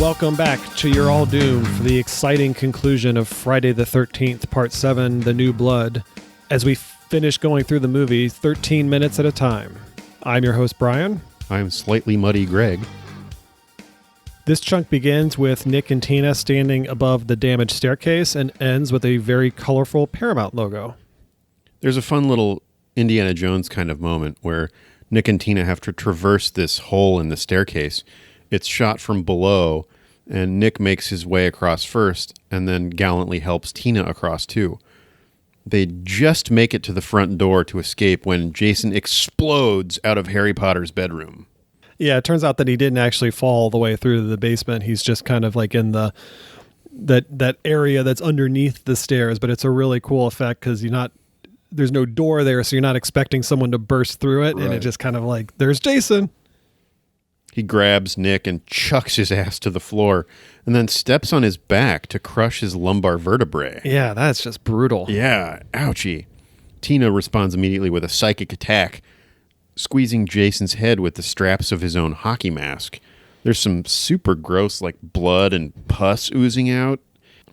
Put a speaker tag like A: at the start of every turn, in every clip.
A: welcome back to You're All Doomed for the exciting conclusion of Friday the 13th, Part 7, The New Blood, as we finish going through the movie 13 minutes at a time. I'm your host, Brian.
B: I'm slightly muddy Greg.
A: This chunk begins with Nick and Tina standing above the damaged staircase and ends with a very colorful Paramount logo.
B: There's a fun little Indiana Jones kind of moment where Nick and Tina have to traverse this hole in the staircase. It's shot from below, and Nick makes his way across first and then gallantly helps Tina across too. They just make it to the front door to escape when Jason explodes out of Harry Potter's bedroom.
A: Yeah, it turns out that he didn't actually fall all the way through the basement. He's just kind of like in that area that's underneath the stairs, but it's a really cool effect because there's no door there, so you're not expecting someone to burst through it, right. And it just kind of like, there's Jason.
B: He grabs Nick and chucks his ass to the floor and then steps on his back to crush his lumbar vertebrae.
A: Yeah, that's just brutal.
B: Yeah, ouchie. Tina responds immediately with a psychic attack, squeezing Jason's head with the straps of his own hockey mask. There's some super gross, like blood and pus oozing out.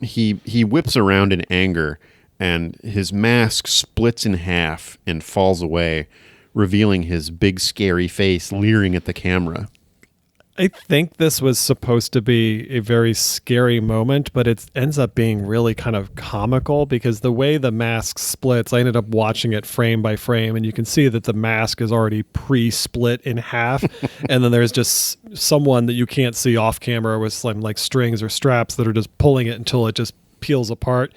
B: He whips around in anger, and his mask splits in half and falls away, revealing his big, scary face leering at the camera.
A: I think this was supposed to be a very scary moment, but it ends up being really kind of comical because the way the mask splits, I ended up watching it frame by frame, and you can see that the mask is already pre-split in half, and then there's just someone that you can't see off camera with some like strings or straps that are just pulling it until it just peels apart.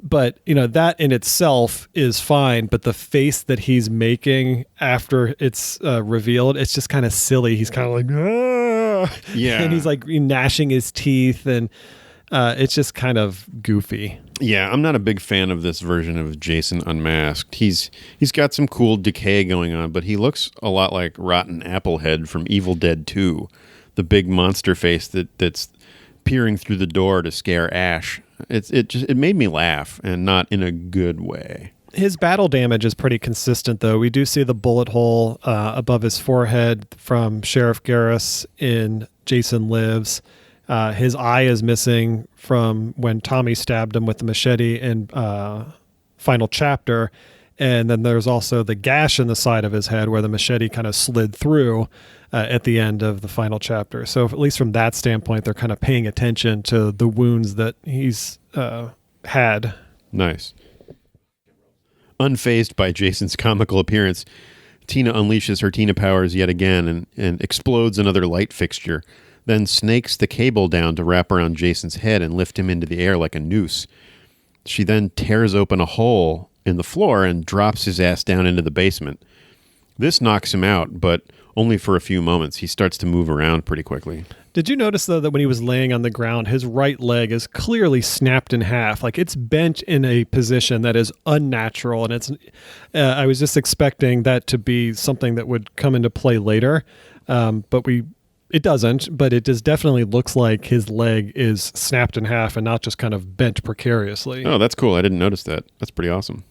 A: But, that in itself is fine, but the face that he's making after it's revealed, it's just kind of silly. He's kind of like, ah!
B: Yeah.
A: And he's like gnashing his teeth, and it's just kind of goofy.
B: Yeah, I'm not a big fan of this version of Jason Unmasked. He's got some cool decay going on, but he looks a lot like Rotten Applehead from Evil Dead 2, the big monster face that's peering through the door to scare Ash. It made me laugh, and not in a good way.
A: His battle damage is pretty consistent, though. We do see the bullet hole above his forehead from Sheriff Garris in Jason Lives. His eye is missing from when Tommy stabbed him with the machete in Final Chapter. And then there's also the gash in the side of his head where the machete kind of slid through at the end of the Final Chapter. So at least from that standpoint, they're kind of paying attention to the wounds that he's had.
B: Nice. Unfazed by Jason's comical appearance, Tina unleashes her Tina powers yet again and explodes another light fixture, then snakes the cable down to wrap around Jason's head and lift him into the air like a noose. She then tears open a hole in the floor and drops his ass down into the basement. This knocks him out, but only for a few moments. He starts to move around pretty quickly.
A: Did you notice, though, that when he was laying on the ground, his right leg is clearly snapped in half? Like, it's bent in a position that is unnatural, and it's. I was just expecting that to be something that would come into play later, but it doesn't, but it just definitely looks like his leg is snapped in half and not just kind of bent precariously.
B: Oh, that's cool. I didn't notice that. That's pretty awesome.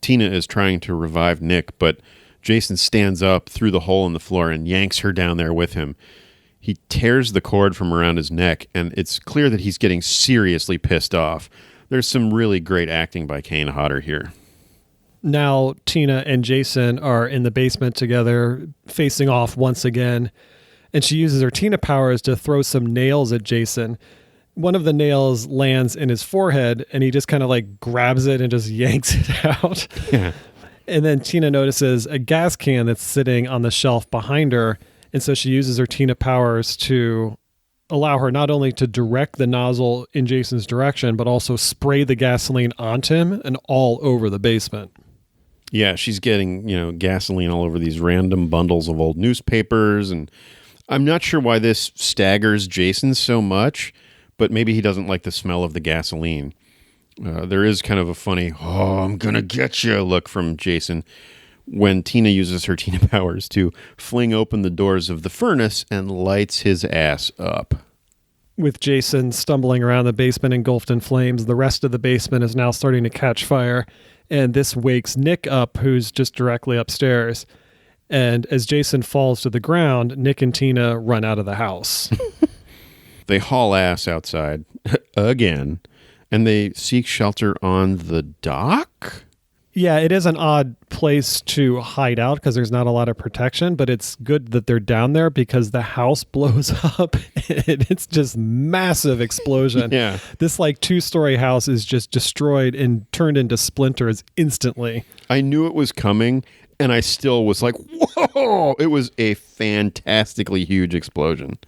B: Tina is trying to revive Nick, but Jason stands up through the hole in the floor and yanks her down there with him. He tears the cord from around his neck, and it's clear that he's getting seriously pissed off. There's some really great acting by Kane Hodder here.
A: Now Tina and Jason are in the basement together, facing off once again, and she uses her Tina powers to throw some nails at Jason. One of the nails lands in his forehead, and he just kind of like grabs it and just yanks it out.
B: Yeah.
A: And then Tina notices a gas can that's sitting on the shelf behind her, and so she uses her Tina powers to allow her not only to direct the nozzle in Jason's direction, but also spray the gasoline onto him and all over the basement.
B: Yeah, she's getting, gasoline all over these random bundles of old newspapers, and I'm not sure why this staggers Jason so much, but maybe he doesn't like the smell of the gasoline. There is kind of a funny, oh, I'm gonna get you look from Jason when Tina uses her Tina powers to fling open the doors of the furnace and lights his ass up.
A: With Jason stumbling around the basement engulfed in flames, the rest of the basement is now starting to catch fire, and this wakes Nick up, who's just directly upstairs. And as Jason falls to the ground, Nick and Tina run out of the house.
B: They haul ass outside again, and they seek shelter on the dock?
A: Yeah, it is an odd place to hide out because there's not a lot of protection, but it's good that they're down there because the house blows up and it's just massive explosion.
B: Yeah.
A: This like 2-story house is just destroyed and turned into splinters instantly.
B: I knew it was coming, and I still was like, whoa! It was a fantastically huge explosion.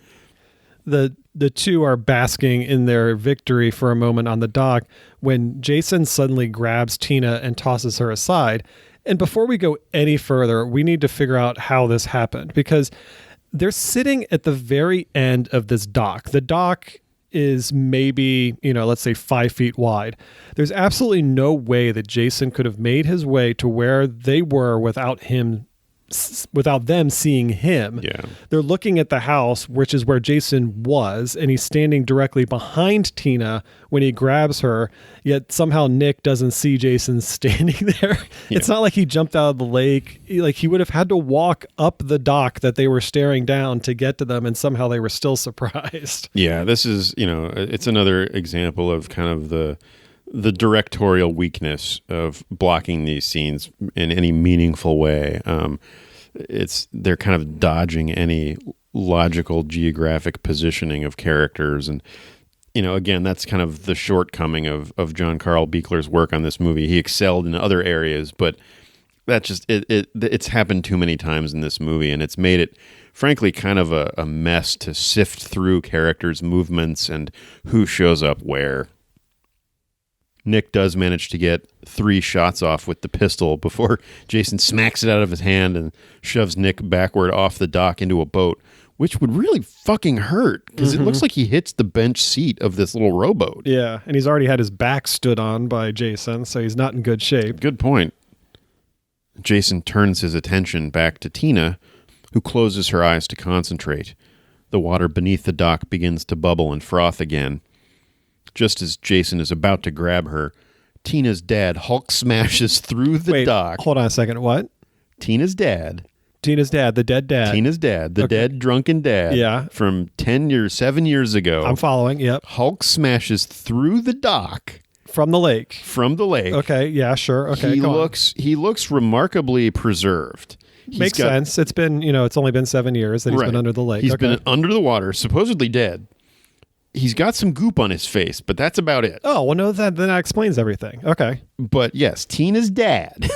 A: The two are basking in their victory for a moment on the dock when Jason suddenly grabs Tina and tosses her aside. And before we go any further, we need to figure out how this happened because they're sitting at the very end of this dock. The dock is maybe, let's say 5 feet wide. There's absolutely no way that Jason could have made his way to where they were without them seeing him.
B: Yeah.
A: They're looking at the house, which is where Jason was, and he's standing directly behind Tina when he grabs her, yet somehow Nick doesn't see Jason standing there. Yeah. It's not like he jumped out of the lake. He would have had to walk up the dock that they were staring down to get to them, and somehow they were still surprised.
B: Yeah, this is, it's another example of kind of the directorial weakness of blocking these scenes in any meaningful way. They're kind of dodging any logical geographic positioning of characters. And, again, that's kind of the shortcoming of John Carl Buechler's work on this movie. He excelled in other areas, but that's just, it's happened too many times in this movie, and it's made it, frankly, kind of a mess to sift through characters' movements and who shows up where. Nick does manage to get 3 shots off with the pistol before Jason smacks it out of his hand and shoves Nick backward off the dock into a boat, which would really fucking hurt because it looks like he hits the bench seat of this little rowboat.
A: Yeah, and he's already had his back stood on by Jason, so he's not in good shape.
B: Good point. Jason turns his attention back to Tina, who closes her eyes to concentrate. The water beneath the dock begins to bubble and froth again. Just as Jason is about to grab her, Tina's dad Hulk smashes through the dock.
A: Hold on a second. What?
B: Tina's dad,
A: the dead dad.
B: Tina's dad, the dead drunken dad.
A: Yeah.
B: From 7 years ago.
A: I'm following. Yep.
B: Hulk smashes through the dock.
A: From the lake. Okay. Yeah, sure. Okay.
B: He looks remarkably preserved.
A: Makes sense. It's been, it's only been 7 years that he's been under the lake.
B: He's been under the water, supposedly dead. He's got some goop on his face, but that's about it.
A: Oh, well, no, then that explains everything. Okay.
B: But yes, Tina's dad,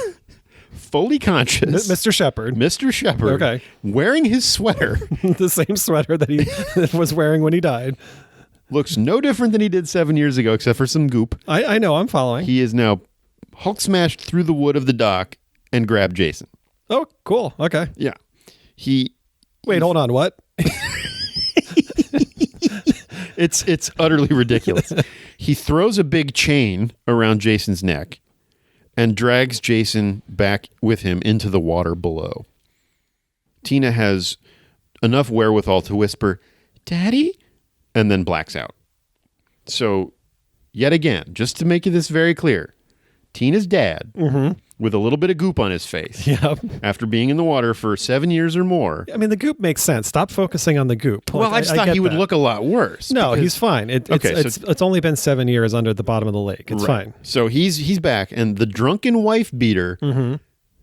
B: fully conscious.
A: Mr. Shepherd.
B: Okay. Wearing his sweater.
A: The same sweater that he was wearing when he died.
B: Looks no different than he did 7 years ago, except for some goop.
A: I know, I'm following.
B: He is now Hulk smashed through the wood of the dock and grabbed Jason.
A: Oh, cool. Okay.
B: Yeah.
A: Wait, hold on. What?
B: It's utterly ridiculous. He throws a big chain around Jason's neck and drags Jason back with him into the water below. Tina has enough wherewithal to whisper, "Daddy?" and then blacks out. So, yet again, just to make this very clear, Tina's dad, with a little bit of goop on his face, after being in the water for 7 years or more.
A: I mean, the goop makes sense. Stop focusing on the goop.
B: Well, I just thought he would look a lot worse.
A: No, he's fine. It's only been 7 years under the bottom of the lake. It's fine.
B: So he's back, and the drunken wife beater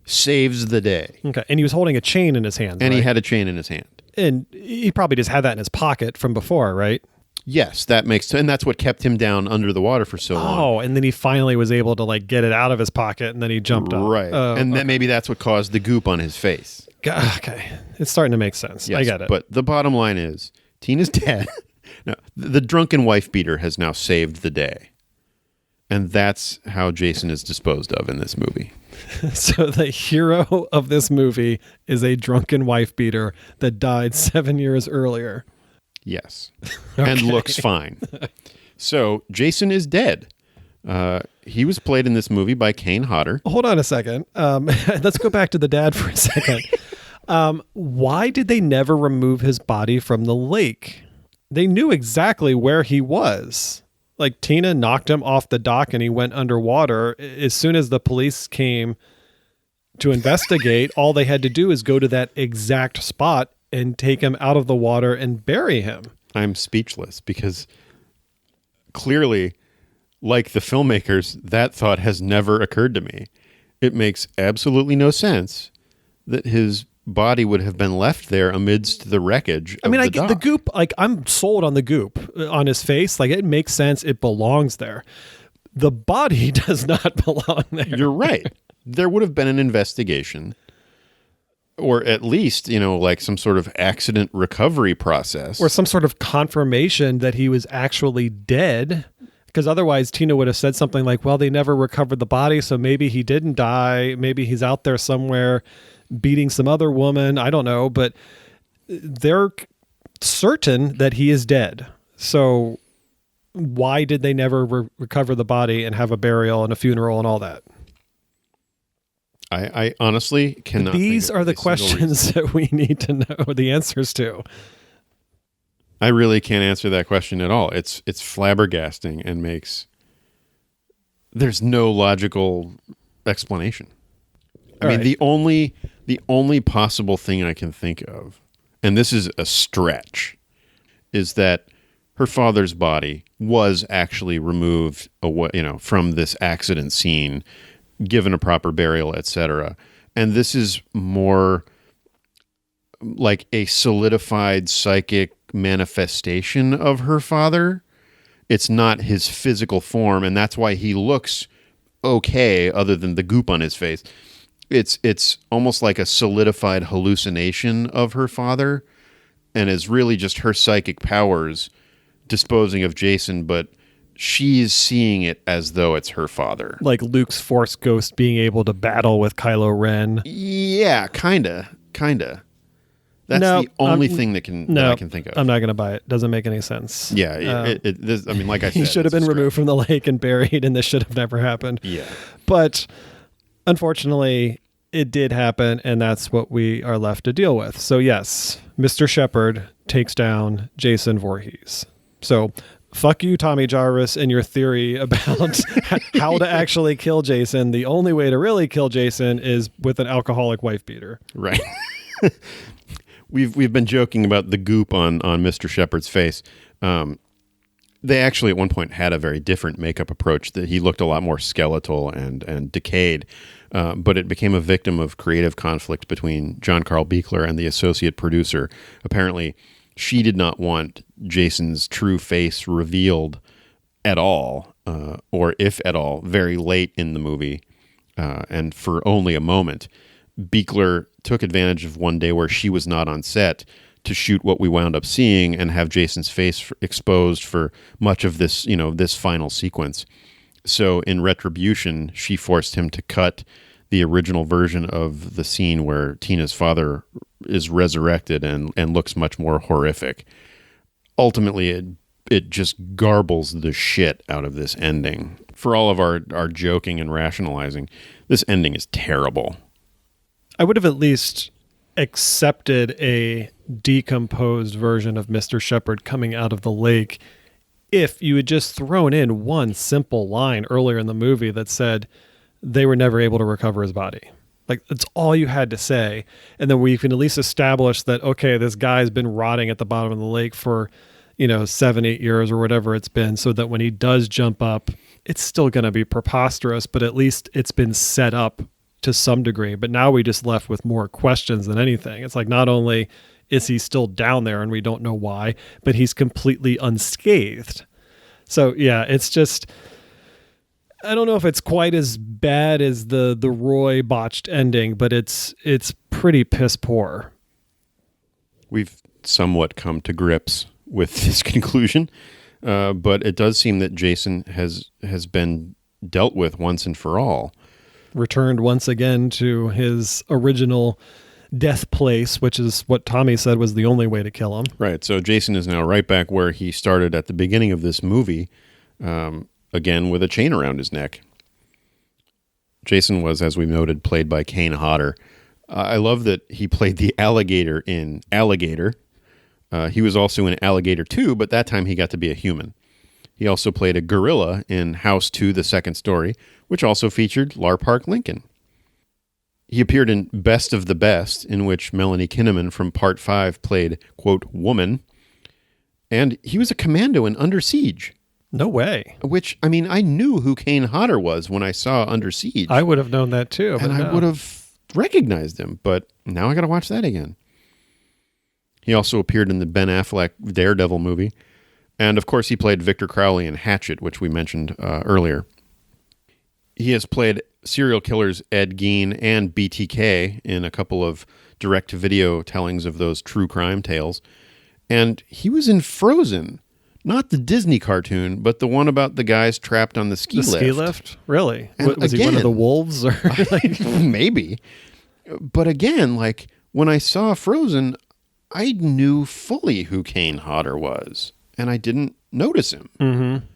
B: saves the day.
A: Okay, and he was holding a chain in his hand.
B: And he had a chain in his hand.
A: And he probably just had that in his pocket from before, right?
B: Yes, that makes sense. And that's what kept him down under the water for so long.
A: Oh, and then he finally was able to get it out of his pocket, and then he jumped up.
B: Right. And then maybe that's what caused the goop on his face.
A: Okay. It's starting to make sense.
B: Yes,
A: I get it.
B: But the bottom line is, Tina's dad, no, the drunken wife beater has now saved the day. And that's how Jason is disposed of in this movie.
A: So the hero of this movie is a drunken wife beater that died 7 years earlier.
B: Yes. And looks fine. So Jason is dead. He was played in this movie by Kane Hodder.
A: Hold on a second. Let's go back to the dad for a second. Why did they never remove his body from the lake? They knew exactly where he was. Tina knocked him off the dock and he went underwater. As soon as the police came to investigate. All they had to do is go to that exact spot and take him out of the water and bury him.
B: I'm speechless because clearly, like the filmmakers, that thought has never occurred to me. It makes absolutely no sense that his body would have been left there amidst the wreckage of
A: I
B: the
A: get the
B: dock.
A: goop. Like, I'm sold on the goop on his face. Like, it makes sense. It belongs there. The body does not belong there.
B: You're right. There would have been an investigation, or at least, like some sort of accident recovery process.
A: Or some sort of confirmation that he was actually dead. Because otherwise, Tina would have said something like, well, they never recovered the body, so maybe he didn't die. Maybe he's out there somewhere beating some other woman. I don't know. But they're certain that he is dead. So why did they never recover the body and have a burial and a funeral and all that?
B: I honestly cannot.
A: These
B: think of
A: are the
B: a single reason.
A: questions that we need to know the answers to.
B: I really can't answer that question at all. It's flabbergasting and there's no logical explanation. I mean, the only possible thing I can think of, and this is a stretch, is that her father's body was actually removed away, from this accident scene, given a proper burial, etc. And this is more like a solidified psychic manifestation of her father. It's not his physical form, and that's why he looks okay other than the goop on his face. It's almost like a solidified hallucination of her father, and is really just her psychic powers disposing of Jason, but she's seeing it as though it's her father.
A: Like Luke's Force Ghost being able to battle with Kylo Ren.
B: Yeah, kinda. That's the only thing that I can think of.
A: I'm not going to buy it. Doesn't make any sense.
B: Yeah, like I said,
A: he should have been removed from the lake and buried, and this should have never happened.
B: Yeah.
A: But unfortunately, it did happen, and that's what we are left to deal with. So yes, Mr. Shepard takes down Jason Voorhees. So fuck you, Tommy Jarvis, and your theory about how to actually kill Jason. The only way to really kill Jason is with an alcoholic wife beater.
B: Right. We've been joking about the goop on Mr. Shepard's face. They actually at one point had a very different makeup approach, that he looked a lot more skeletal and decayed. But it became a victim of creative conflict between John Carl Buechler and the associate producer. Apparently, she did not want Jason's true face revealed at all, or if at all, very late in the movie, and for only a moment. Buechler took advantage of one day where she was not on set to shoot what we wound up seeing and have Jason's face exposed for much of this, this final sequence. So in retribution, she forced him to cut the original version of the scene where Tina's father is resurrected and looks much more horrific. Ultimately, it just garbles the shit out of this ending. For all of our joking and rationalizing, this ending is terrible.
A: I would have at least accepted a decomposed version of Mr. Shepard coming out of the lake if you had just thrown in one simple line earlier in the movie that said they were never able to recover his body. Like, that's all you had to say. And then we can at least establish that, okay, this guy's been rotting at the bottom of the lake for, 7-8 years or whatever it's been, so that when he does jump up, it's still going to be preposterous, but at least it's been set up to some degree. But now we just left with more questions than anything. It's like, not only is he still down there and we don't know why, but he's completely unscathed. So yeah, it's just, I don't know if it's quite as bad as the Roy botched ending, but it's pretty piss poor.
B: We've somewhat come to grips with this conclusion, but it does seem that Jason has been dealt with once and for all.
A: Returned once again to his original death place, which is what Tommy said was the only way to kill him.
B: Right. So Jason is now right back where he started at the beginning of this movie, again with a chain around his neck. Jason was, as we noted, played by Kane Hodder. I love that he played the alligator in Alligator. He was also in Alligator 2, but that time he got to be a human. He also played a gorilla in House 2, The Second Story, which also featured Lar Park Lincoln. He appeared in Best of the Best, in which Melanie Kinnaman from Part 5 played, quote, woman. And he was a commando in Under Siege.
A: No way.
B: Which, I mean, I knew who Kane Hodder was when I saw Under Siege.
A: I would have known that too.
B: And I would have recognized him, but now I got to watch that again. He also appeared in the Ben Affleck Daredevil movie. And, of course, he played Victor Crowley in Hatchet, which we mentioned earlier. He has played serial killers Ed Gein and BTK in a couple of direct-to-video tellings of those true crime tales. And he was in Frozen. Not the Disney cartoon, but the one about the guys trapped on the ski lift.
A: The ski lift? Really?
B: And
A: Was he one of the wolves? Or
B: maybe. But again, like, when I saw Frozen, I knew fully who Kane Hodder was, and I didn't notice him.
A: Mm-hmm.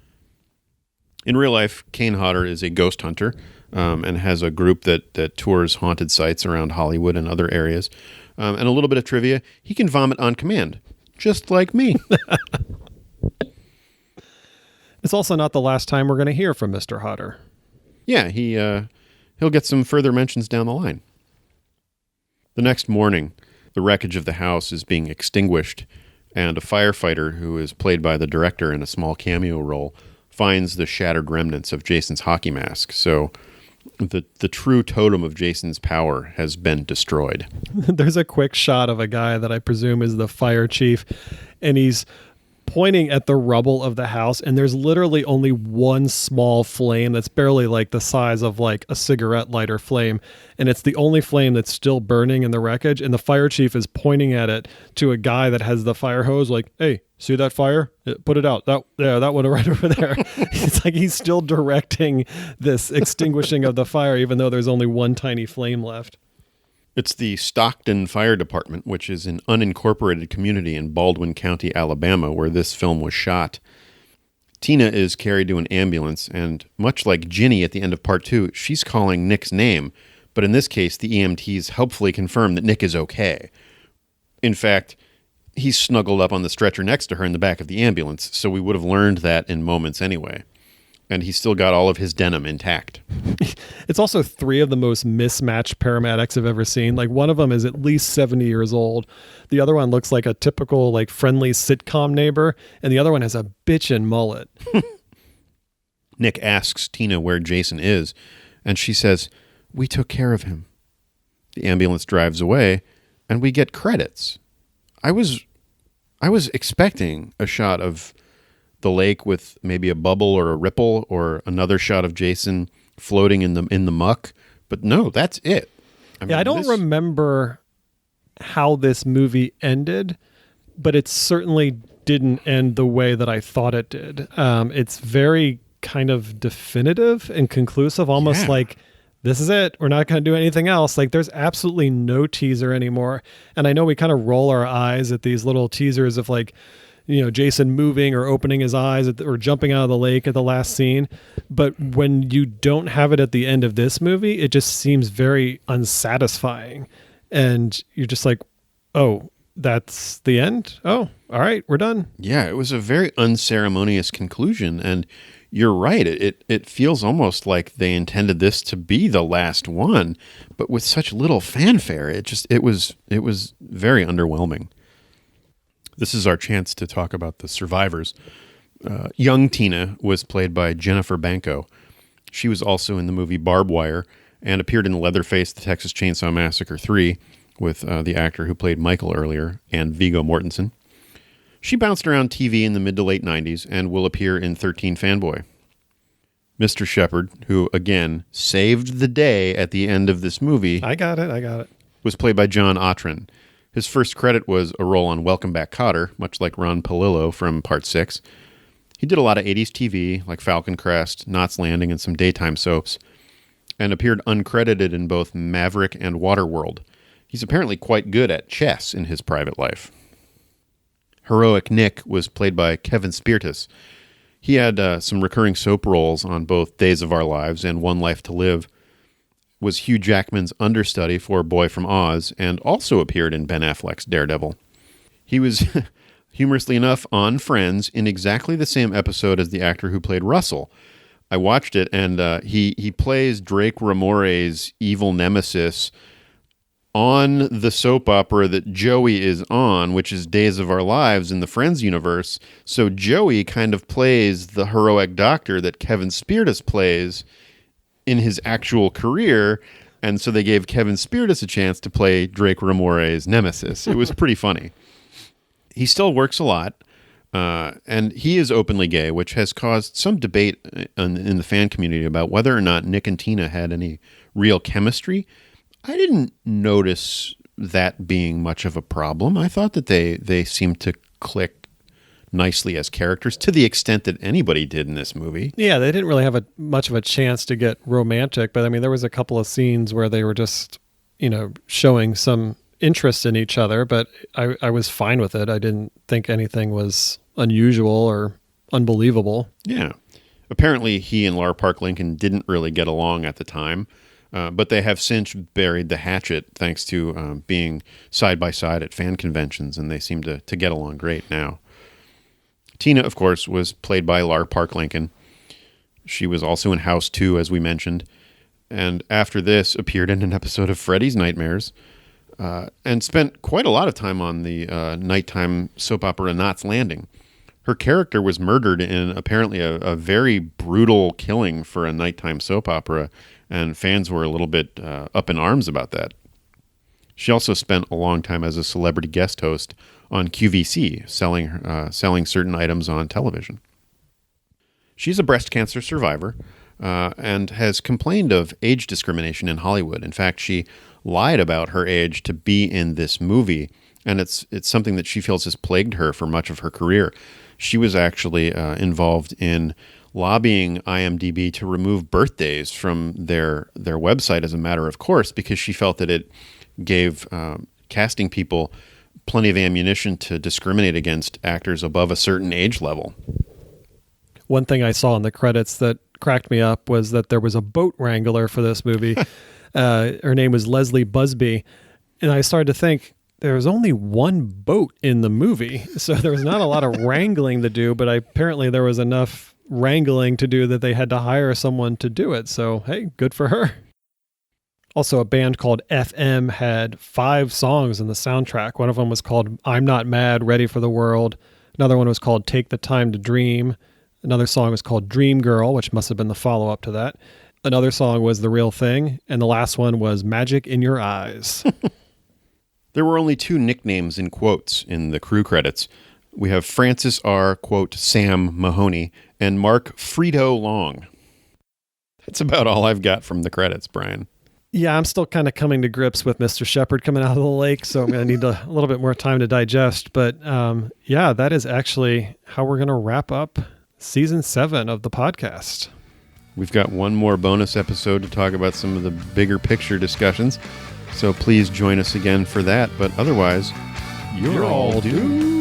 B: In real life, Kane Hodder is a ghost hunter and has a group that tours haunted sites around Hollywood and other areas. And a little bit of trivia, he can vomit on command, just like me.
A: It's also not the last time we're going to hear from Mr. Hodder.
B: Yeah, he'll get some further mentions down the line. The next morning, the wreckage of the house is being extinguished, and a firefighter who is played by the director in a small cameo role finds the shattered remnants of Jason's hockey mask. So the true totem of Jason's power has been destroyed.
A: There's a quick shot of a guy that I presume is the fire chief, and he's pointing at the rubble of the house, and there's literally only one small flame that's barely like the size of like a cigarette lighter flame, and it's the only flame that's still burning in the wreckage, and the fire chief is pointing at it to a guy that has the fire hose like, hey, see that fire? Put it out. That one right over there. It's like he's still directing this extinguishing of the fire, even though there's only one tiny flame left.
B: It's the Stockton Fire Department, which is an unincorporated community in Baldwin County, Alabama, where this film was shot. Tina is carried to an ambulance, and much like Ginny at the end of Part 2, she's calling Nick's name, but in this case, the EMTs helpfully confirm that Nick is okay. In fact, he's snuggled up on the stretcher next to her in the back of the ambulance, so we would have learned that in moments anyway. And he's still got all of his denim intact.
A: It's also three of the most mismatched paramedics I've ever seen. Like, one of them is at least 70 years old. The other one looks like a typical, like, friendly sitcom neighbor. And the other one has a bitchin' mullet.
B: Nick asks Tina where Jason is, and she says, "We took care of him." The ambulance drives away, and we get credits. I was expecting a shot of the lake with maybe a bubble or a ripple, or another shot of Jason floating in the muck, but no, that's it.
A: I don't remember how this movie ended, but it certainly didn't end the way that I thought it did. It's very kind of definitive and conclusive, almost like, this is it. We're not going to do anything else. Like, there's absolutely no teaser anymore. And I know we kind of roll our eyes at these little teasers of, like, you know, Jason moving or opening his eyes or jumping out of the lake at the last scene. But when you don't have it at the end of this movie, it just seems very unsatisfying. And you're just like, oh, that's the end? Oh, all right, we're done.
B: Yeah, it was a very unceremonious conclusion. And you're right. It feels almost like they intended this to be the last one, but with such little fanfare. It was very underwhelming. This is our chance to talk about the survivors. Young Tina was played by Jennifer Banco. She was also in the movie Barbed Wire and appeared in Leatherface, The Texas Chainsaw Massacre 3 with the actor who played Michael earlier, and Viggo Mortensen. She bounced around TV in the mid to late 90s and will appear in 13 Fanboy. Mr. Shepard, who, again, saved the day at the end of this movie.
A: I got it.
B: Was played by John Autran. His first credit was a role on Welcome Back, Kotter, much like Ron Palillo from Part 6. He did a lot of 80s TV, like Falcon Crest, Knots Landing, and some daytime soaps, and appeared uncredited in both Maverick and Waterworld. He's apparently quite good at chess in his private life. Heroic Nick was played by Kevin Spirtus. He had some recurring soap roles on both Days of Our Lives and One Life to Live, was Hugh Jackman's understudy for Boy from Oz, and also appeared in Ben Affleck's Daredevil. He was, humorously enough, on Friends in exactly the same episode as the actor who played Russell. I watched it, and he plays Drake Ramore's evil nemesis on the soap opera that Joey is on, which is Days of Our Lives in the Friends universe. So Joey kind of plays the heroic doctor that Kevin Spirtus plays in his actual career. And so they gave Kevin Spirtus a chance to play Drake Ramore's nemesis. It was pretty funny. He still works a lot. And he is openly gay, which has caused some debate in the fan community about whether or not Nick and Tina had any real chemistry. I didn't notice that being much of a problem. I thought that they seemed to click nicely as characters to the extent that anybody did in this movie.
A: Yeah, they didn't really have much of a chance to get romantic, but I mean, there was a couple of scenes where they were just, showing some interest in each other, but I was fine with it. I didn't think anything was unusual or unbelievable.
B: Yeah. Apparently, he and Lar Park Lincoln didn't really get along at the time. But they have since buried the hatchet thanks to being side by side at fan conventions, and they seem to get along great now. Tina, of course, was played by Lar Park Lincoln. She was also in House 2, as we mentioned, and after this appeared in an episode of Freddy's Nightmares, and spent quite a lot of time on the nighttime soap opera Knots Landing. Her character was murdered in apparently a very brutal killing for a nighttime soap opera, and fans were a little bit up in arms about that. She also spent a long time as a celebrity guest host on QVC, selling certain items on television. She's a breast cancer survivor and has complained of age discrimination in Hollywood. In fact, she lied about her age to be in this movie, and it's something that she feels has plagued her for much of her career. She was actually involved in lobbying IMDb to remove birthdays from their website as a matter of course, because she felt that it gave casting people plenty of ammunition to discriminate against actors above a certain age level.
A: One thing I saw in the credits that cracked me up was that there was a boat wrangler for this movie. Her name was Leslie Busby. And I started to think, there was only one boat in the movie, so there was not a lot of wrangling to do, but apparently there was enough wrangling to do that they had to hire someone to do it. So, hey, good for her. Also, a band called FM had 5 songs in the soundtrack. One of them was called I'm Not Mad, Ready for the World. Another one was called Take the Time to Dream. Another song was called Dream Girl, which must have been the follow-up to that. Another song was The Real Thing. And the last one was Magic in Your Eyes.
B: There were only 2 nicknames in quotes in the crew credits. We have Francis R., quote, Sam Mahoney, and Mark Frito Long. That's about all I've got from the credits, Brian.
A: Yeah, I'm still kind of coming to grips with Mr. Shepard coming out of the lake, so I'm going to need a little bit more time to digest. But yeah, that is actually how we're going to wrap up Season 7 of the podcast.
B: We've got one more bonus episode to talk about some of the bigger picture discussions. So please join us again for that. But otherwise, you're all doomed.